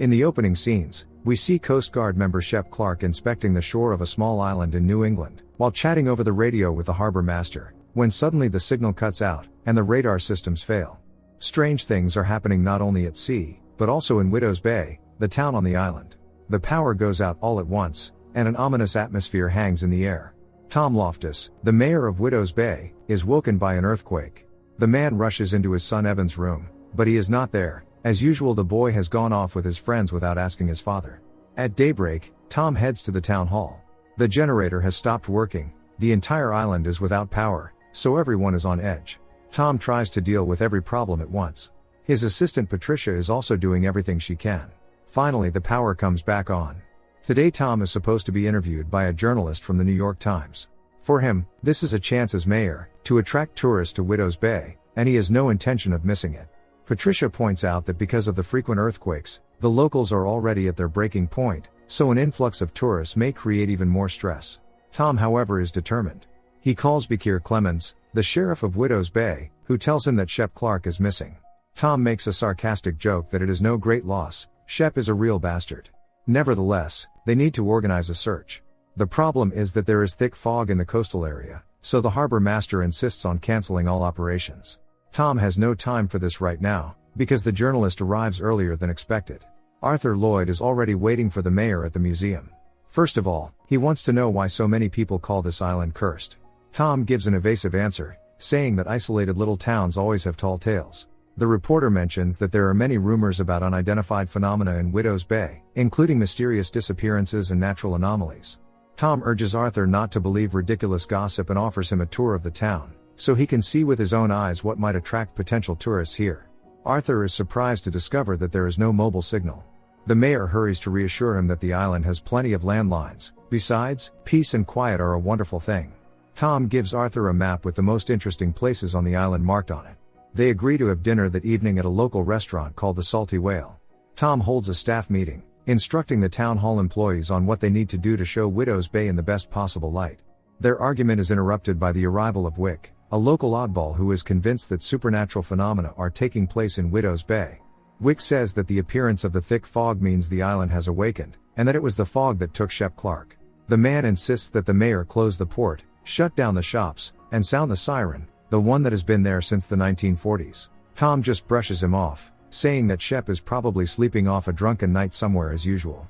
In the opening scenes, we see Coast Guard member Shep Clark inspecting the shore of a small island in New England, while chatting over the radio with the harbor master, when suddenly the signal cuts out, and the radar systems fail. Strange things are happening not only at sea, but also in Widow's Bay, the town on the island. The power goes out all at once, and an ominous atmosphere hangs in the air. Tom Loftis, the mayor of Widow's Bay, is woken by an earthquake. The man rushes into his son Evan's room, but he is not there. As usual, the boy has gone off with his friends without asking his father. At daybreak, Tom heads to the town hall. The generator has stopped working, the entire island is without power, so everyone is on edge. Tom tries to deal with every problem at once. His assistant Patricia is also doing everything she can. Finally, the power comes back on. Today Tom is supposed to be interviewed by a journalist from the New York Times. For him, this is a chance as mayor, to attract tourists to Widow's Bay, and he has no intention of missing it. Patricia points out that because of the frequent earthquakes, the locals are already at their breaking point, so an influx of tourists may create even more stress. Tom, however, is determined. He calls Bakir Clemens, the sheriff of Widow's Bay, who tells him that Shep Clark is missing. Tom makes a sarcastic joke that it is no great loss, Shep is a real bastard. Nevertheless, they need to organize a search. The problem is that there is thick fog in the coastal area, so the harbor master insists on canceling all operations. Tom has no time for this right now, because the journalist arrives earlier than expected. Arthur Lloyd is already waiting for the mayor at the museum. First of all, he wants to know why so many people call this island cursed. Tom gives an evasive answer, saying that isolated little towns always have tall tales. The reporter mentions that there are many rumors about unidentified phenomena in Widow's Bay, including mysterious disappearances and natural anomalies. Tom urges Arthur not to believe ridiculous gossip and offers him a tour of the town, so he can see with his own eyes what might attract potential tourists here. Arthur is surprised to discover that there is no mobile signal. The mayor hurries to reassure him that the island has plenty of landlines. Besides, peace and quiet are a wonderful thing. Tom gives Arthur a map with the most interesting places on the island marked on it. They agree to have dinner that evening at a local restaurant called the Salty Whale. Tom holds a staff meeting, instructing the town hall employees on what they need to do to show Widow's Bay in the best possible light. Their argument is interrupted by the arrival of Wick, a local oddball who is convinced that supernatural phenomena are taking place in Widow's Bay. Wick says that the appearance of the thick fog means the island has awakened, and that it was the fog that took Shep Clark. The man insists that the mayor close the port, shut down the shops, and sound the siren, the one that has been there since the 1940s. Tom just brushes him off, saying that Shep is probably sleeping off a drunken night somewhere as usual.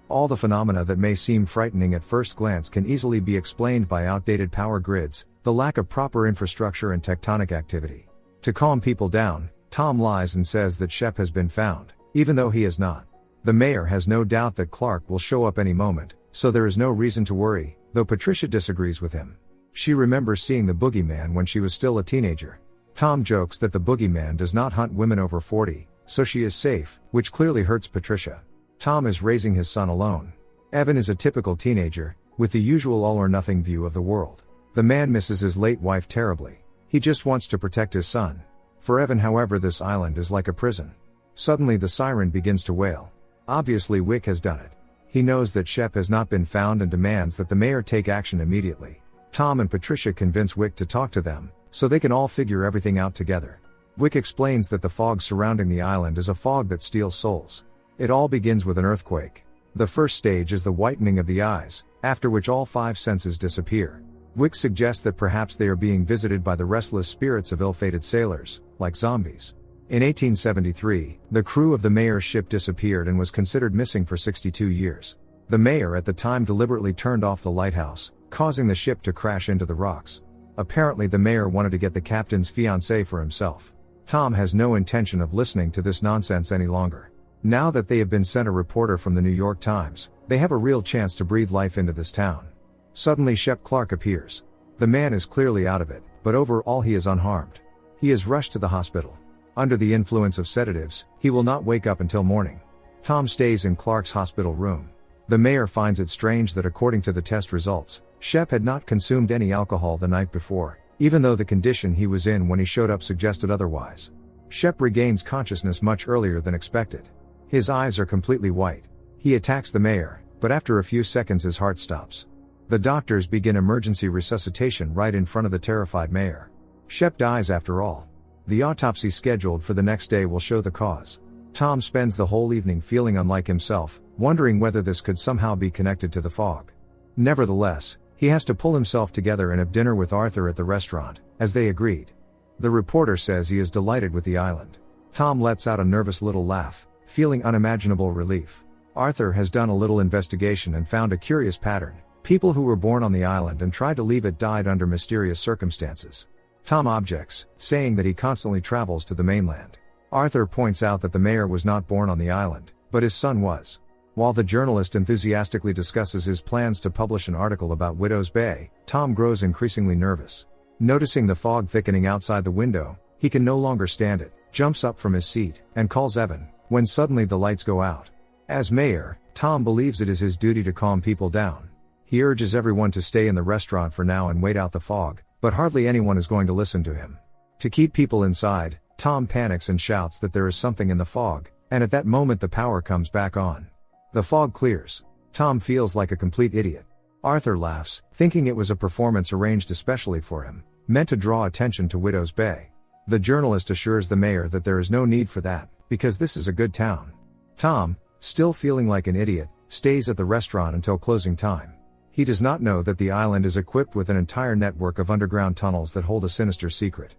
All the phenomena that may seem frightening at first glance can easily be explained by outdated power grids, the lack of proper infrastructure and tectonic activity. To calm people down, Tom lies and says that Shep has been found, even though he has not. The mayor has no doubt that Clark will show up any moment, so there is no reason to worry, though Patricia disagrees with him. She remembers seeing the boogeyman when she was still a teenager. Tom jokes that the boogeyman does not hunt women over 40, so she is safe, which clearly hurts Patricia. Tom is raising his son alone. Evan is a typical teenager, with the usual all-or-nothing view of the world. The man misses his late wife terribly. He just wants to protect his son. For Evan, however, this island is like a prison. Suddenly the siren begins to wail. Obviously Wick has done it. He knows that Shep has not been found and demands that the mayor take action immediately. Tom and Patricia convince Wick to talk to them, so they can all figure everything out together. Wick explains that the fog surrounding the island is a fog that steals souls. It all begins with an earthquake. The first stage is the whitening of the eyes, after which all 5 senses disappear. Wick suggests that perhaps they are being visited by the restless spirits of ill-fated sailors, like zombies. In 1873, the crew of the mayor's ship disappeared and was considered missing for 62 years. The mayor at the time deliberately turned off the lighthouse, causing the ship to crash into the rocks. Apparently the mayor wanted to get the captain's fiancée for himself. Tom has no intention of listening to this nonsense any longer. Now that they have been sent a reporter from the New York Times, they have a real chance to breathe life into this town. Suddenly Shep Clark appears. The man is clearly out of it, but overall he is unharmed. He is rushed to the hospital. Under the influence of sedatives, he will not wake up until morning. Tom stays in Clark's hospital room. The mayor finds it strange that according to the test results, Shep had not consumed any alcohol the night before, even though the condition he was in when he showed up suggested otherwise. Shep regains consciousness much earlier than expected. His eyes are completely white. He attacks the mayor, but after a few seconds his heart stops. The doctors begin emergency resuscitation right in front of the terrified mayor. Shep dies after all. The autopsy scheduled for the next day will show the cause. Tom spends the whole evening feeling unlike himself, wondering whether this could somehow be connected to the fog. Nevertheless, he has to pull himself together and have dinner with Arthur at the restaurant, as they agreed. The reporter says he is delighted with the island. Tom lets out a nervous little laugh, feeling unimaginable relief. Arthur has done a little investigation and found a curious pattern. People who were born on the island and tried to leave it died under mysterious circumstances. Tom objects, saying that he constantly travels to the mainland. Arthur points out that the mayor was not born on the island, but his son was. While the journalist enthusiastically discusses his plans to publish an article about Widow's Bay, Tom grows increasingly nervous. Noticing the fog thickening outside the window, he can no longer stand it, jumps up from his seat, and calls Evan, when suddenly the lights go out. As mayor, Tom believes it is his duty to calm people down. He urges everyone to stay in the restaurant for now and wait out the fog, but hardly anyone is going to listen to him. To keep people inside, Tom panics and shouts that there is something in the fog, and at that moment the power comes back on. The fog clears. Tom feels like a complete idiot. Arthur laughs, thinking it was a performance arranged especially for him, meant to draw attention to Widow's Bay. The journalist assures the mayor that there is no need for that, because this is a good town. Tom, still feeling like an idiot, stays at the restaurant until closing time. He does not know that the island is equipped with an entire network of underground tunnels that hold a sinister secret.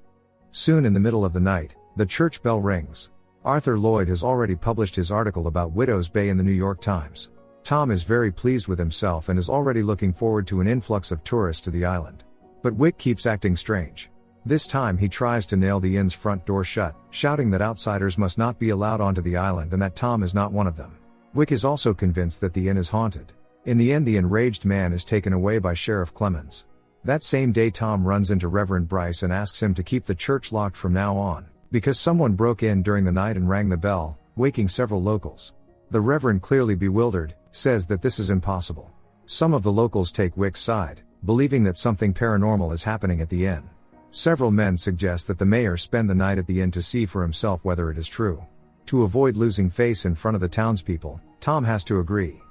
Soon in the middle of the night, the church bell rings. Arthur Lloyd has already published his article about Widow's Bay in the New York Times. Tom is very pleased with himself and is already looking forward to an influx of tourists to the island. But Wick keeps acting strange. This time he tries to nail the inn's front door shut, shouting that outsiders must not be allowed onto the island and that Tom is not one of them. Wick is also convinced that the inn is haunted. In the end, the enraged man is taken away by Sheriff Clemens. That same day, Tom runs into Reverend Bryce and asks him to keep the church locked from now on, because someone broke in during the night and rang the bell, waking several locals. The Reverend, clearly bewildered, says that this is impossible. Some of the locals take Wick's side, believing that something paranormal is happening at the inn. Several men suggest that the mayor spend the night at the inn to see for himself whether it is true. To avoid losing face in front of the townspeople, Tom has to agree.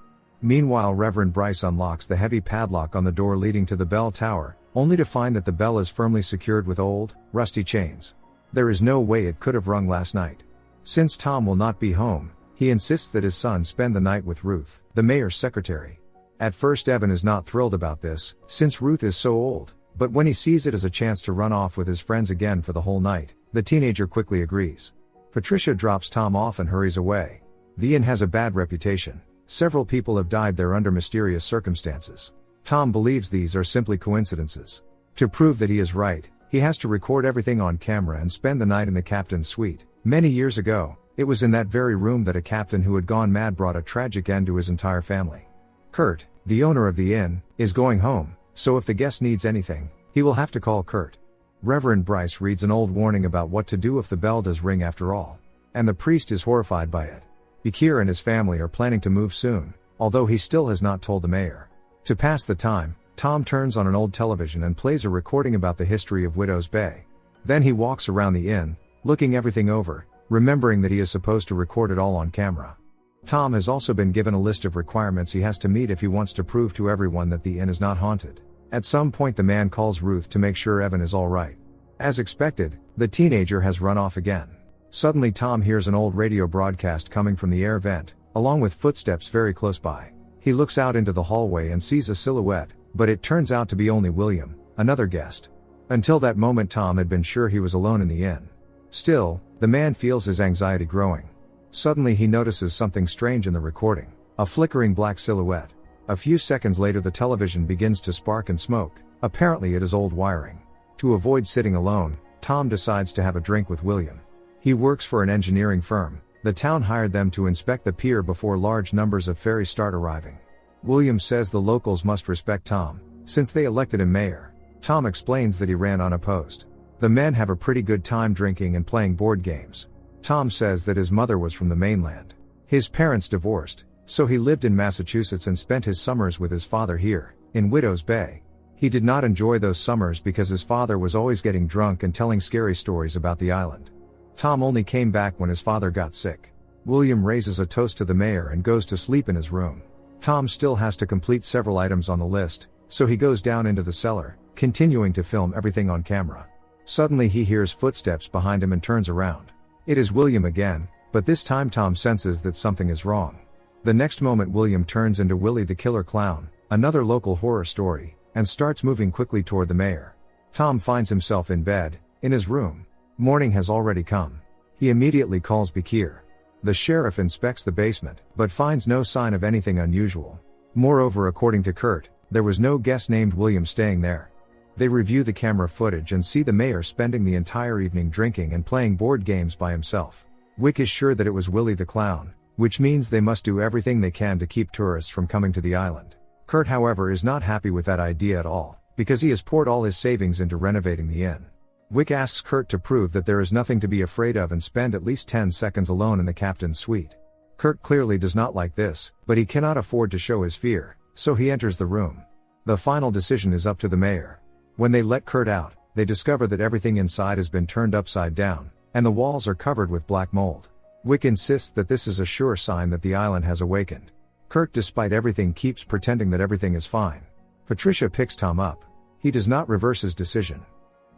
Meanwhile, Reverend Bryce unlocks the heavy padlock on the door leading to the bell tower, only to find that the bell is firmly secured with old, rusty chains. There is no way it could have rung last night. Since Tom will not be home, he insists that his son spend the night with Ruth, the mayor's secretary. At first, Evan is not thrilled about this, since Ruth is so old, but when he sees it as a chance to run off with his friends again for the whole night, the teenager quickly agrees. Patricia drops Tom off and hurries away. The inn has a bad reputation. Several people have died there under mysterious circumstances. Tom believes these are simply coincidences. To prove that he is right, he has to record everything on camera and spend the night in the captain's suite. Many years ago, it was in that very room that a captain who had gone mad brought a tragic end to his entire family. Kurt, the owner of the inn, is going home, so if the guest needs anything, he will have to call Kurt. Reverend Bryce reads an old warning about what to do if the bell does ring after all. And the priest is horrified by it. Bekir and his family are planning to move soon, although he still has not told the mayor. To pass the time, Tom turns on an old television and plays a recording about the history of Widow's Bay. Then he walks around the inn, looking everything over, remembering that he is supposed to record it all on camera. Tom has also been given a list of requirements he has to meet if he wants to prove to everyone that the inn is not haunted. At some point, the man calls Ruth to make sure Evan is all right. As expected, the teenager has run off again. Suddenly, Tom hears an old radio broadcast coming from the air vent, along with footsteps very close by. He looks out into the hallway and sees a silhouette, but it turns out to be only William, another guest. Until that moment, Tom had been sure he was alone in the inn. Still, the man feels his anxiety growing. Suddenly he notices something strange in the recording, a flickering black silhouette. A few seconds later, the television begins to spark and smoke. Apparently it is old wiring. To avoid sitting alone, Tom decides to have a drink with William. He works for an engineering firm. The town hired them to inspect the pier before large numbers of ferries start arriving. William says the locals must respect Tom, since they elected him mayor. Tom explains that he ran unopposed. The men have a pretty good time drinking and playing board games. Tom says that his mother was from the mainland. His parents divorced, so he lived in Massachusetts and spent his summers with his father here, in Widow's Bay. He did not enjoy those summers because his father was always getting drunk and telling scary stories about the island. Tom only came back when his father got sick. William raises a toast to the mayor and goes to sleep in his room. Tom still has to complete several items on the list, so he goes down into the cellar, continuing to film everything on camera. Suddenly he hears footsteps behind him and turns around. It is William again, But this time Tom senses that something is wrong. The next moment William turns into Willie the Killer Clown, another local horror story, and starts moving quickly toward the mayor. Tom finds himself in bed, in his room. Morning has already come. He immediately calls Bakir. The sheriff inspects the basement, but finds no sign of anything unusual. Moreover, according to Kurt, there was no guest named William staying there. They review the camera footage and see the mayor spending the entire evening drinking and playing board games by himself. Wick is sure that it was Willie the Clown, which means they must do everything they can to keep tourists from coming to the island. Kurt, however, is not happy with that idea at all, because he has poured all his savings into renovating the inn. Wick asks Kurt to prove that there is nothing to be afraid of and spend at least 10 seconds alone in the captain's suite. Kurt clearly does not like this, but he cannot afford to show his fear, so he enters the room. The final decision is up to the mayor. When they let Kurt out, they discover that everything inside has been turned upside down, and the walls are covered with black mold. Wick insists that this is a sure sign that the island has awakened. Kurt, despite everything, keeps pretending that everything is fine. Patricia picks Tom up. He does not reverse his decision.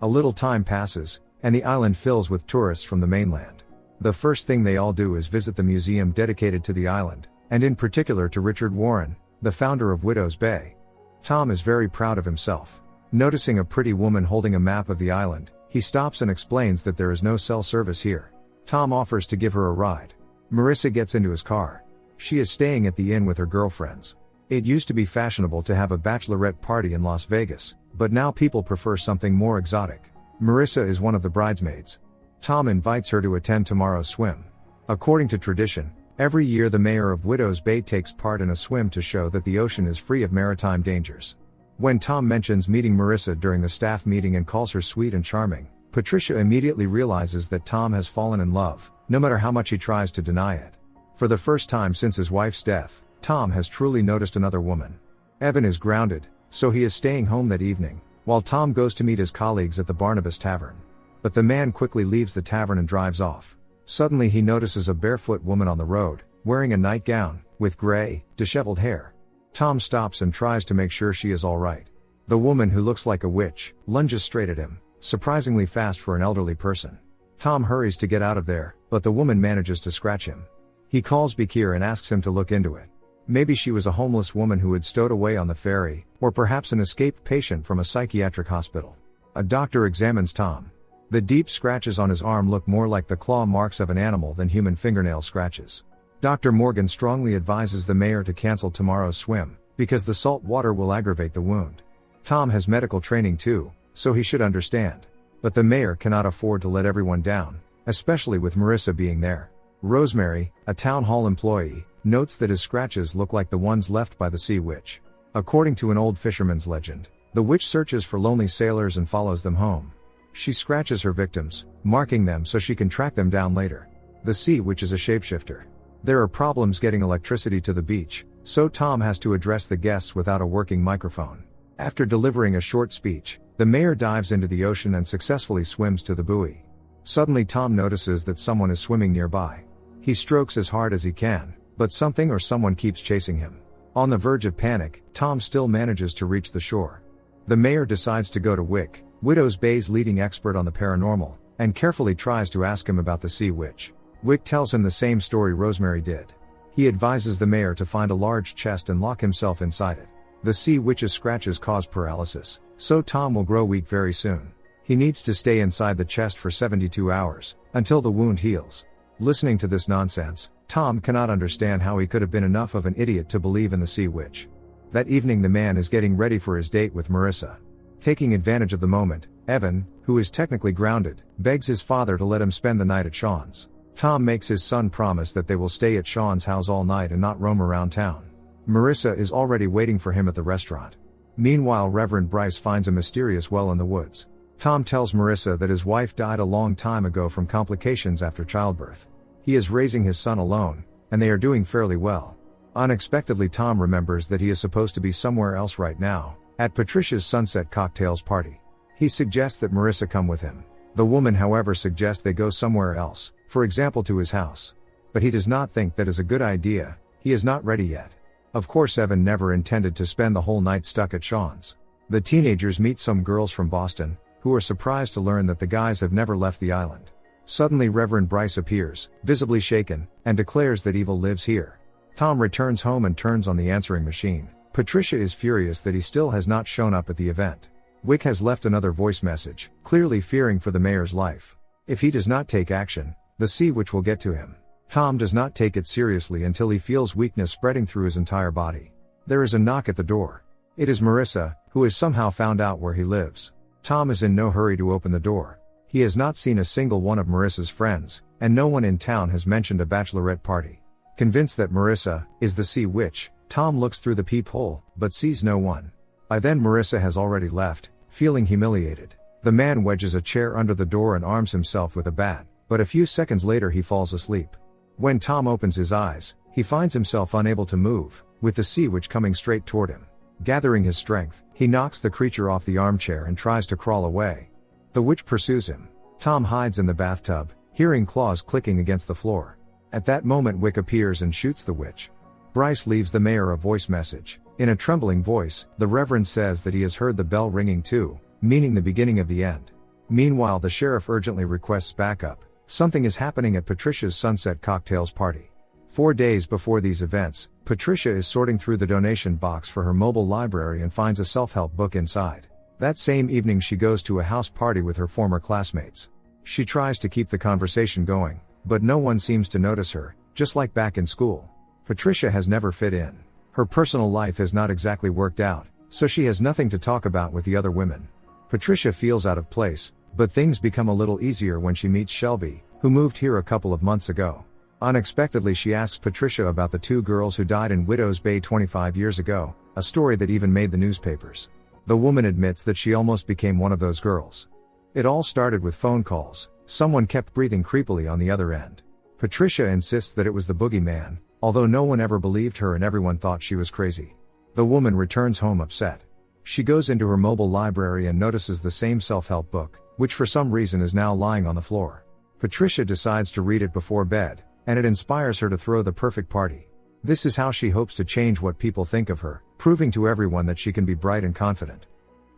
A little time passes, and the island fills with tourists from the mainland. The first thing they all do is visit the museum dedicated to the island, and in particular to Richard Warren, the founder of Widow's Bay. Tom is very proud of himself. Noticing a pretty woman holding a map of the island, he stops and explains that there is no cell service here. Tom offers to give her a ride. Marissa gets into his car. She is staying at the inn with her girlfriends. It used to be fashionable to have a bachelorette party in Las Vegas, but now people prefer something more exotic. Marissa is one of the bridesmaids. Tom invites her to attend tomorrow's swim. According to tradition, every year the mayor of Widow's Bay takes part in a swim to show that the ocean is free of maritime dangers. When Tom mentions meeting Marissa during the staff meeting and calls her sweet and charming, Patricia immediately realizes that Tom has fallen in love, no matter how much he tries to deny it. For the first time since his wife's death, Tom has truly noticed another woman. Evan is grounded, so he is staying home that evening, while Tom goes to meet his colleagues at the Barnabas Tavern. But the man quickly leaves the tavern and drives off. Suddenly he notices a barefoot woman on the road, wearing a nightgown, with gray, disheveled hair. Tom stops and tries to make sure she is alright. The woman, who looks like a witch, lunges straight at him, surprisingly fast for an elderly person. Tom hurries to get out of there, but the woman manages to scratch him. He calls Bakir and asks him to look into it. Maybe she was a homeless woman who had stowed away on the ferry, or perhaps an escaped patient from a psychiatric hospital. A doctor examines Tom. The deep scratches on his arm look more like the claw marks of an animal than human fingernail scratches. Dr. Morgan strongly advises the mayor to cancel tomorrow's swim, because the salt water will aggravate the wound. Tom has medical training too, so he should understand. But the mayor cannot afford to let everyone down, especially with Marissa being there. Rosemary, a town hall employee, notes that his scratches look like the ones left by the sea witch. According to an old fisherman's legend, the witch searches for lonely sailors and follows them home. She scratches her victims, marking them so she can track them down later. The sea witch is a shapeshifter. There are problems getting electricity to the beach, so Tom has to address the guests without a working microphone. After delivering a short speech, the mayor dives into the ocean and successfully swims to the buoy. Suddenly Tom notices that someone is swimming nearby. He strokes as hard as he can, but something or someone keeps chasing him. On the verge of panic, Tom still manages to reach the shore. The mayor decides to go to Wick, Widow's Bay's leading expert on the paranormal, and carefully tries to ask him about the sea witch. Wick tells him the same story Rosemary did. He advises the mayor to find a large chest and lock himself inside it. The sea witch's scratches cause paralysis, so Tom will grow weak very soon. He needs to stay inside the chest for 72 hours, until the wound heals. Listening to this nonsense, Tom cannot understand how he could have been enough of an idiot to believe in the sea witch. That evening the man is getting ready for his date with Marissa. Taking advantage of the moment, Evan, who is technically grounded, begs his father to let him spend the night at Sean's. Tom makes his son promise that they will stay at Sean's house all night and not roam around town. Marissa is already waiting for him at the restaurant. Meanwhile, Reverend Bryce finds a mysterious well in the woods. Tom tells Marissa that his wife died a long time ago from complications after childbirth. He is raising his son alone, and they are doing fairly well. Unexpectedly, Tom remembers that he is supposed to be somewhere else right now, at Patricia's sunset cocktails party. He suggests that Marissa come with him. The woman, however, suggests they go somewhere else, for example to his house. But he does not think that is a good idea. He is not ready yet. Of course, Evan never intended to spend the whole night stuck at Sean's. The teenagers meet some girls from Boston, who are surprised to learn that the guys have never left the island. Suddenly Reverend Bryce appears, visibly shaken, and declares that evil lives here. Tom returns home and turns on the answering machine. Patricia is furious that he still has not shown up at the event. Wick has left another voice message, clearly fearing for the mayor's life. If he does not take action, the sea witch will get to him. Tom does not take it seriously until he feels weakness spreading through his entire body. There is a knock at the door. It is Marissa, who has somehow found out where he lives. Tom is in no hurry to open the door. He has not seen a single one of Marissa's friends, and no one in town has mentioned a bachelorette party. Convinced that Marissa is the sea witch, Tom looks through the peephole, but sees no one. By then Marissa has already left, feeling humiliated. The man wedges a chair under the door and arms himself with a bat, but a few seconds later he falls asleep. When Tom opens his eyes, he finds himself unable to move, with the sea witch coming straight toward him. Gathering his strength, he knocks the creature off the armchair and tries to crawl away. The witch pursues him. Tom hides in the bathtub, hearing claws clicking against the floor. At that moment Wick appears and shoots the witch. Bryce leaves the mayor a voice message. In a trembling voice, the Reverend says that he has heard the bell ringing too, meaning the beginning of the end. Meanwhile the sheriff urgently requests backup. Something is happening at Patricia's Sunset Cocktails party. 4 days before these events, Patricia is sorting through the donation box for her mobile library and finds a self-help book inside. That same evening she goes to a house party with her former classmates. She tries to keep the conversation going, but no one seems to notice her, just like back in school. Patricia has never fit in. Her personal life has not exactly worked out, so she has nothing to talk about with the other women. Patricia feels out of place, but things become a little easier when she meets Shelby, who moved here a couple of months ago. Unexpectedly she asks Patricia about the 2 girls who died in Widow's Bay 25 years ago, a story that even made the newspapers. The woman admits that she almost became one of those girls. It all started with phone calls. Someone kept breathing creepily on the other end. Patricia insists that it was the boogeyman, although no one ever believed her and everyone thought she was crazy. The woman returns home upset. She goes into her mobile library and notices the same self-help book, which for some reason is now lying on the floor. Patricia decides to read it before bed, and it inspires her to throw the perfect party. This is how she hopes to change what people think of her, proving to everyone that she can be bright and confident.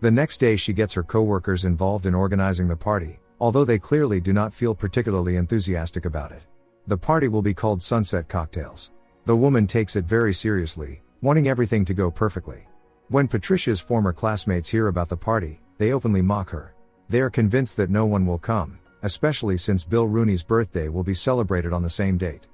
The next day she gets her co-workers involved in organizing the party, although they clearly do not feel particularly enthusiastic about it. The party will be called Sunset Cocktails. The woman takes it very seriously, wanting everything to go perfectly. When Patricia's former classmates hear about the party, they openly mock her. They are convinced that no one will come, especially since Bill Rooney's birthday will be celebrated on the same date.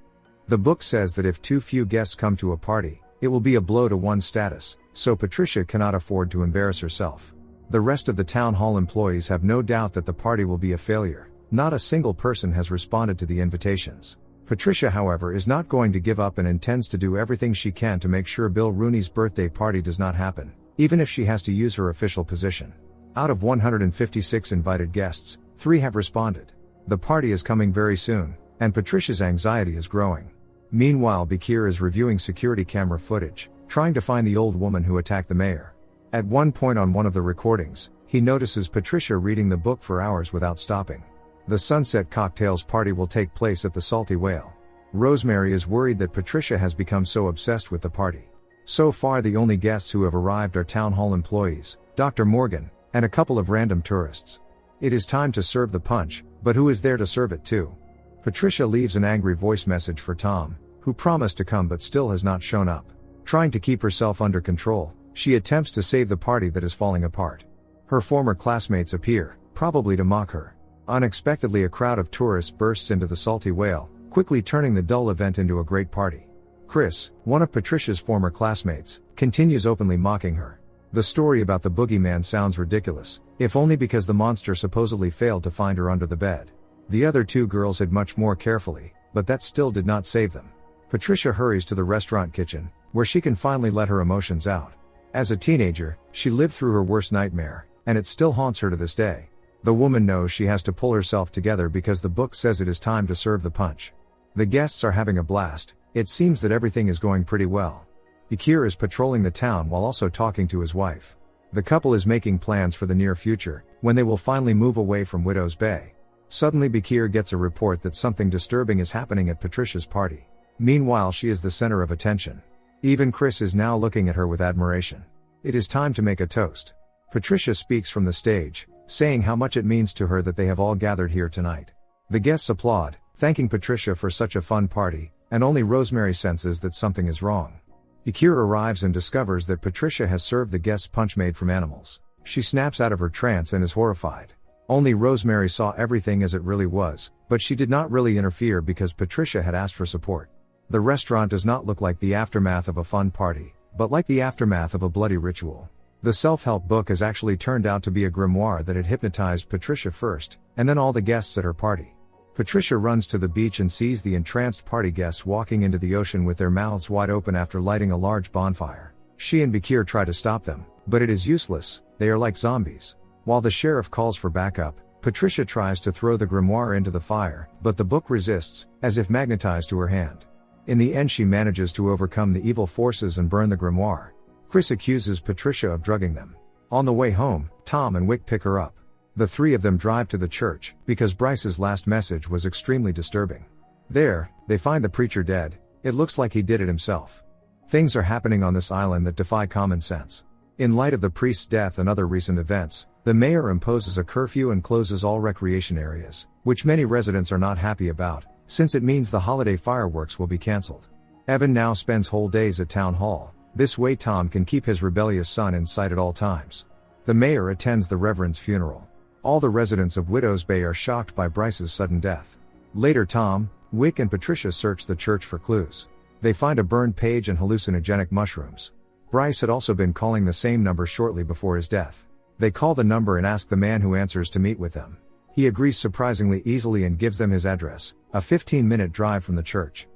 The book says that if too few guests come to a party, it will be a blow to one's status, so Patricia cannot afford to embarrass herself. The rest of the town hall employees have no doubt that the party will be a failure. Not a single person has responded to the invitations. Patricia, however, is not going to give up and intends to do everything she can to make sure Bill Rooney's birthday party does not happen, even if she has to use her official position. Out of 156 invited guests, 3 have responded. The party is coming very soon, and Patricia's anxiety is growing. Meanwhile, Bakir is reviewing security camera footage, trying to find the old woman who attacked the mayor. At one point on one of the recordings, he notices Patricia reading the book for hours without stopping. The Sunset Cocktails party will take place at the Salty Whale. Rosemary is worried that Patricia has become so obsessed with the party. So far the only guests who have arrived are town hall employees, Dr. Morgan, and a couple of random tourists. It is time to serve the punch, but who is there to serve it to? Patricia leaves an angry voice message for Tom, who promised to come but still has not shown up. Trying to keep herself under control, she attempts to save the party that is falling apart. Her former classmates appear, probably to mock her. Unexpectedly a crowd of tourists bursts into the Salty Whale, quickly turning the dull event into a great party. Chris, one of Patricia's former classmates, continues openly mocking her. The story about the boogeyman sounds ridiculous, if only because the monster supposedly failed to find her under the bed. The other 2 girls hid much more carefully, but that still did not save them. Patricia hurries to the restaurant kitchen, where she can finally let her emotions out. As a teenager, she lived through her worst nightmare, and it still haunts her to this day. The woman knows she has to pull herself together because the book says it is time to serve the punch. The guests are having a blast. It seems that everything is going pretty well. Bakir is patrolling the town while also talking to his wife. The couple is making plans for the near future, when they will finally move away from Widow's Bay. Suddenly Bakir gets a report that something disturbing is happening at Patricia's party. Meanwhile she is the center of attention. Even Chris is now looking at her with admiration. It is time to make a toast. Patricia speaks from the stage, saying how much it means to her that they have all gathered here tonight. The guests applaud, thanking Patricia for such a fun party, and only Rosemary senses that something is wrong. Ikir arrives and discovers that Patricia has served the guests punch made from animals. She snaps out of her trance and is horrified. Only Rosemary saw everything as it really was, but she did not really interfere because Patricia had asked for support. The restaurant does not look like the aftermath of a fun party, but like the aftermath of a bloody ritual. The self-help book has actually turned out to be a grimoire that had hypnotized Patricia first, and then all the guests at her party. Patricia runs to the beach and sees the entranced party guests walking into the ocean with their mouths wide open after lighting a large bonfire. She and Bakir try to stop them, but it is useless, they are like zombies. While the sheriff calls for backup, Patricia tries to throw the grimoire into the fire, but the book resists, as if magnetized to her hand. In the end she manages to overcome the evil forces and burn the grimoire. Chris accuses Patricia of drugging them. On the way home, Tom and Wick pick her up. The three of them drive to the church, because Bryce's last message was extremely disturbing. There, they find the preacher dead. It looks like he did it himself. Things are happening on this island that defy common sense. In light of the priest's death and other recent events, the mayor imposes a curfew and closes all recreation areas, which many residents are not happy about, since it means the holiday fireworks will be cancelled. Evan now spends whole days at town hall. This way Tom can keep his rebellious son in sight at all times. The mayor attends the reverend's funeral. All the residents of Widows Bay are shocked by Bryce's sudden death. Later Tom, Wick and Patricia search the church for clues. They find a burned page and hallucinogenic mushrooms. Bryce had also been calling the same number shortly before his death. They call the number and ask the man who answers to meet with them. He agrees surprisingly easily and gives them his address, a 15-minute drive from the church.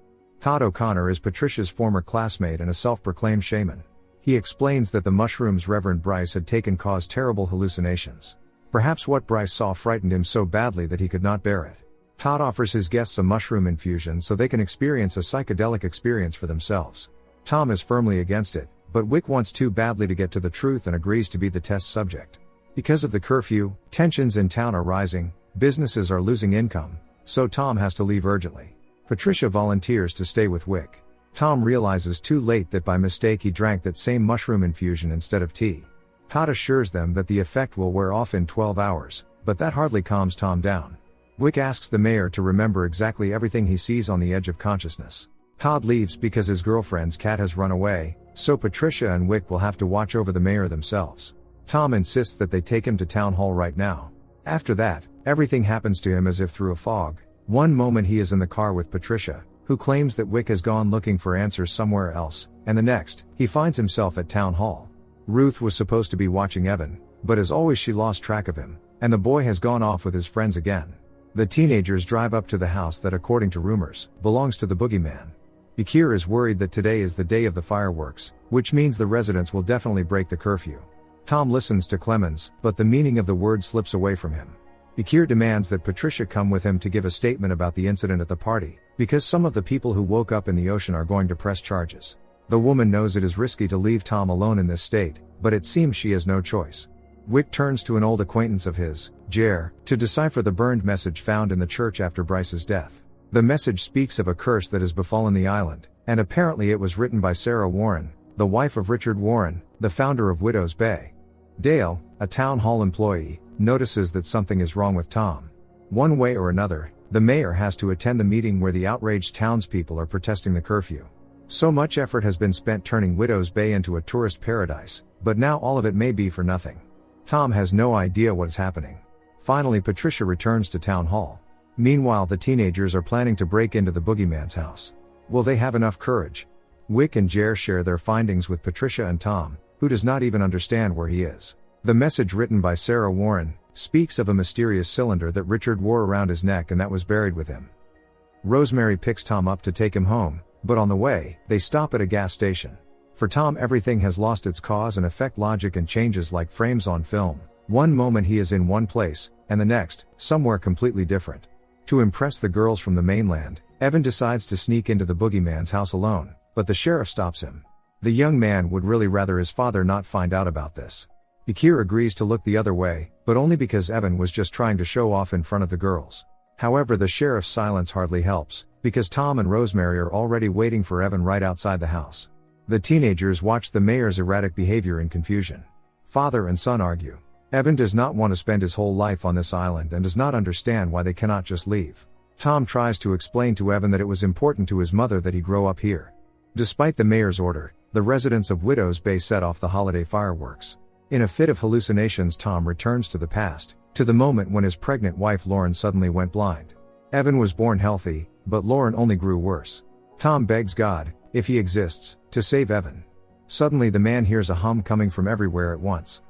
Todd O'Connor is Patricia's former classmate and a self-proclaimed shaman. He explains that the mushrooms Reverend Bryce had taken caused terrible hallucinations. Perhaps what Bryce saw frightened him so badly that he could not bear it. Todd offers his guests a mushroom infusion so they can experience a psychedelic experience for themselves. Tom is firmly against it, but Wick wants too badly to get to the truth and agrees to be the test subject. Because of the curfew, tensions in town are rising, businesses are losing income, so Tom has to leave urgently. Patricia volunteers to stay with Wick. Tom realizes too late that by mistake he drank that same mushroom infusion instead of tea. Todd assures them that the effect will wear off in 12 hours, but that hardly calms Tom down. Wick asks the mayor to remember exactly everything he sees on the edge of consciousness. Todd leaves because his girlfriend's cat has run away, so Patricia and Wick will have to watch over the mayor themselves. Tom insists that they take him to town hall right now. After that, everything happens to him as if through a fog. One moment he is in the car with Patricia, who claims that Wick has gone looking for answers somewhere else, and the next, he finds himself at town hall. Ruth was supposed to be watching Evan, but as always she lost track of him, and the boy has gone off with his friends again. The teenagers drive up to the house that, according to rumors, belongs to the boogeyman. Bakir is worried that today is the day of the fireworks, which means the residents will definitely break the curfew. Tom listens to Clemens, but the meaning of the word slips away from him. Bakir demands that Patricia come with him to give a statement about the incident at the party, because some of the people who woke up in the ocean are going to press charges. The woman knows it is risky to leave Tom alone in this state, but it seems she has no choice. Wick turns to an old acquaintance of his, Jer, to decipher the burned message found in the church after Bryce's death. The message speaks of a curse that has befallen the island, and apparently it was written by Sarah Warren, the wife of Richard Warren, the founder of Widows Bay. Dale, a town hall employee, notices that something is wrong with Tom. One way or another, the mayor has to attend the meeting where the outraged townspeople are protesting the curfew. So much effort has been spent turning Widows Bay into a tourist paradise, but now all of it may be for nothing. Tom has no idea what is happening. Finally Patricia returns to town hall. Meanwhile the teenagers are planning to break into the boogeyman's house. Will they have enough courage? Wick and Jer share their findings with Patricia and Tom, who does not even understand where he is. The message written by Sarah Warren speaks of a mysterious cylinder that Richard wore around his neck and that was buried with him. Rosemary picks Tom up to take him home, but on the way, they stop at a gas station. For Tom everything has lost its cause and effect logic and changes like frames on film. One moment he is in one place, and the next, somewhere completely different. To impress the girls from the mainland, Evan decides to sneak into the boogeyman's house alone, but the sheriff stops him. The young man would really rather his father not find out about this. Bakir agrees to look the other way, but only because Evan was just trying to show off in front of the girls. However, the sheriff's silence hardly helps, because Tom and Rosemary are already waiting for Evan right outside the house. The teenagers watch the mayor's erratic behavior in confusion. Father and son argue. Evan does not want to spend his whole life on this island and does not understand why they cannot just leave. Tom tries to explain to Evan that it was important to his mother that he grow up here. Despite the mayor's order, the residents of Widows Bay set off the holiday fireworks. In a fit of hallucinations, Tom returns to the past, to the moment when his pregnant wife Lauren suddenly went blind. Evan was born healthy, but Lauren only grew worse. Tom begs God, if he exists, to save Evan. Suddenly the man hears a hum coming from everywhere at once.